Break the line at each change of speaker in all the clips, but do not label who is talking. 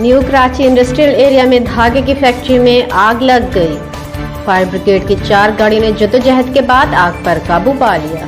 New Karachi industrial area में धागे की फैक्ट्री में आग लग गई। फायर ब्रिगेड की 4 गाड़ी ने जद्दोजहद के बाद आग पर काबू पा लिया।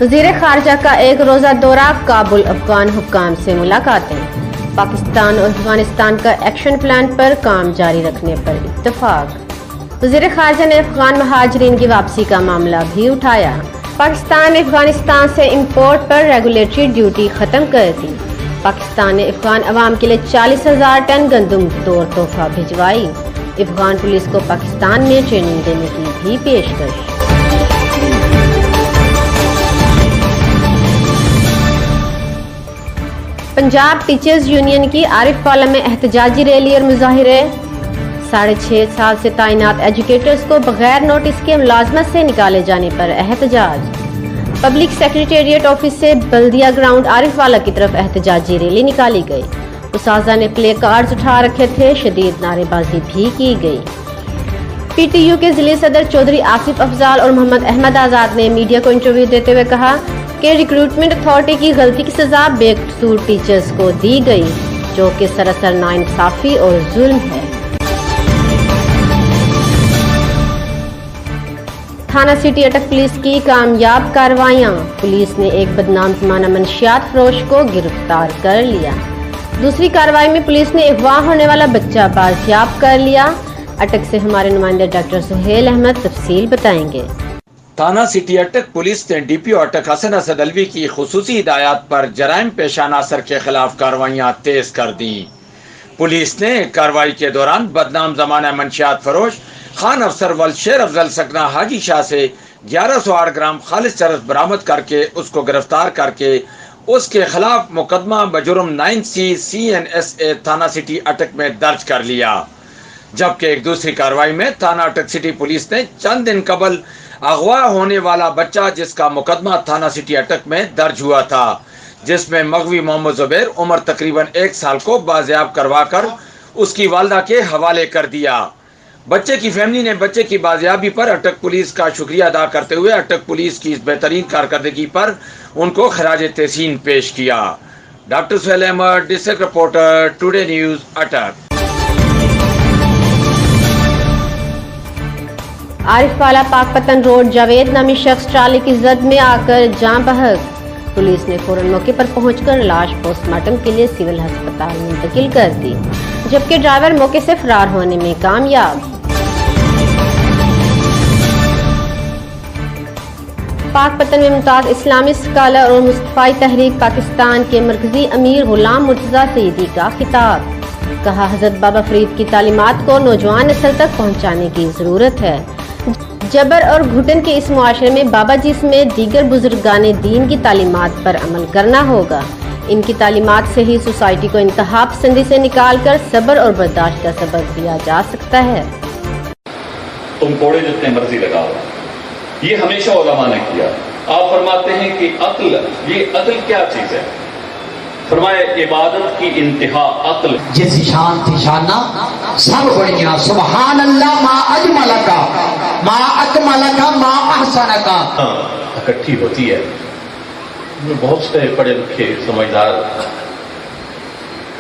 वज़ीर ख़ारिजा का एक रोज़ा दौरा काबुल, अफगान हुक्काम से मुलाकातें। पाकिस्तान और अफगानिस्तान का एक्शन प्लान पर काम जारी रखने पर इत्तफाक। वज़ीर ख़ारिजा ने अफगान महाजरीन की वापसी का मामला भी उठाया। पाकिस्तान ने अफगानिस्तान से इंपोर्ट पर रेगुलेटरी ड्यूटी ख़त्म कर दी। पाकिस्तान ने अफगान अवाम के लिए 40,000 टन गंदम तौर तोहफा भिजवाई। अफगान पुलिस को पाकिस्तान में ट्रेनिंग देने की भी पेशकश। पंजाब टीचर्स यूनियन की आरिफ वाला में एहतजाजी रैली और मुजाहिरे। 6.5 साल से तैनात एजुकेटर्स को बगैर नोटिस के मुलाजमत से निकाले जाने पर एहतजाज। पब्लिक सेक्रेटेरिएट ऑफिस से बल्दिया ग्राउंड आरिफ वाला की तरफ एहतजाजी रैली निकाली गई। उसाजा ने प्ले कार्ड्स उठा रखे थे, शदीद नारेबाजी भी की गई। PTU के जिले सदर चौधरी आसिफ अफजाल और मोहम्मद अहमद आज़ाद ने मीडिया को इंटरव्यू देते हुए कहा कि रिक्रूटमेंट अथॉरिटी की गलती की सजा बेकसूर टीचर्स को दी गई, जो कि सरासर नाइंसाफी और जुल्म है। थाना सिटी अटक पुलिस की कामयाब कार्रवाइयां। पुलिस ने एक बदनाम ज़माना मंशियात फरोश को गिरफ्तार कर लिया। दूसरी कार्रवाई में पुलिस ने अगवा होने वाला बच्चा बाजियाब कर लिया। अटक से हमारे नुमाइंदे डॉक्टर सुहेल अहमद तफसील बताएंगे।
थाना सिटी अटक पुलिस ने DPO अटक हसन असद अलवी की खुसूसी हिदायत पर जराइम पेशा अनासर के खिलाफ कार्रवाइयाँ तेज कर दी। पुलिस ने कार्रवाई के दौरान बदनाम जमाना मंशियात फरोश खान अफसर वल शेर अफजल सकना हाजी शाह से 1108 ग्राम खालिस चरस बरामद करके उसको गिरफ्तार करके उसके खिलाफ मुकदमा बजुर्म 9C CNSA थाना सिटी अटक में दर्ज कर लिया। जबकि एक दूसरी कार्रवाई में थाना अटक सिटी पुलिस ने चंद दिन कबल अगवा होने वाला बच्चा जिसका मुकदमा थाना सिटी अटक में दर्ज हुआ था, जिसमें मगवी मोहम्मद जुबैर उम्र तकरीबन 1 साल को बाजियाब करवाकर उसकी वालदा के हवाले कर दिया। बच्चे की फैमिली ने बच्चे की बाजियाबी पर अटक पुलिस का शुक्रिया अदा करते हुए अटक पुलिस की इस बेहतरीन कारकर्दगी पर उनको खराज तहसीन पेश किया। Doctor Suhail Ahmed, district reporter, today news, Attock.
Arif वाला पाकपतन रोड जावेद नामी शख्स ट्राली की जद में आकर जान बहक। पुलिस ने फौरन मौके पर पहुंचकर लाश पोस्टमार्टम के लिए सिविल अस्पताल मुंतकिल कर दी, जबकि ड्राइवर मौके से फरार होने में कामयाब। पाकपतन में मुमताज इस्लामी स्कॉलर और मुस्तफाई तहरीक पाकिस्तान के मरकजी अमीर गुलाम मुर्तजा सईदी का खिताब। कहा, हजरत बाबा फरीद की तालीमात को नौजवान नस्ल तक पहुंचाने की जरूरत है। जबर और घुटन के इस मुआशरे में बाबा जी समेत दीगर बुजुर्गाने दीन की तालीमात पर अमल करना होगा। इनकी तालीमात से ही सोसाइटी को इंतहा पसंदी से निकाल कर सब्र और बर्दाश्त का सबक दिया जा सकता है।
तुम कोड़े जितने मर्जी लगाओ, ये हमेशा उलमा ने किया। आप फरमाते हैं कि अक्ल, ये अक्ल क्या चीज है? फरमाए इबादत की इंतहा अक्ल।
जैसी शान थी शाना सब बढ़िया, सुभान अल्लाह मा अजमलका मा अकमलका मा अहसनका।
इकट्ठी होती है, बहुत से पढ़े लिखे समझदार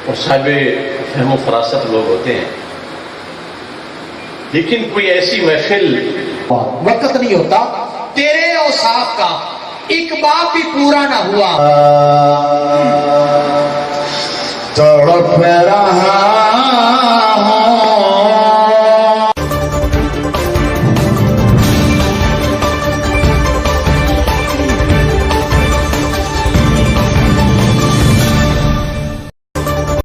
और साहिबे फहम फरासत लोग होते हैं, लेकिन कोई ऐसी महफिल
वक्त नहीं होता तेरे औसाफ का एक बाप भी पूरा ना हुआ। तड़प रहा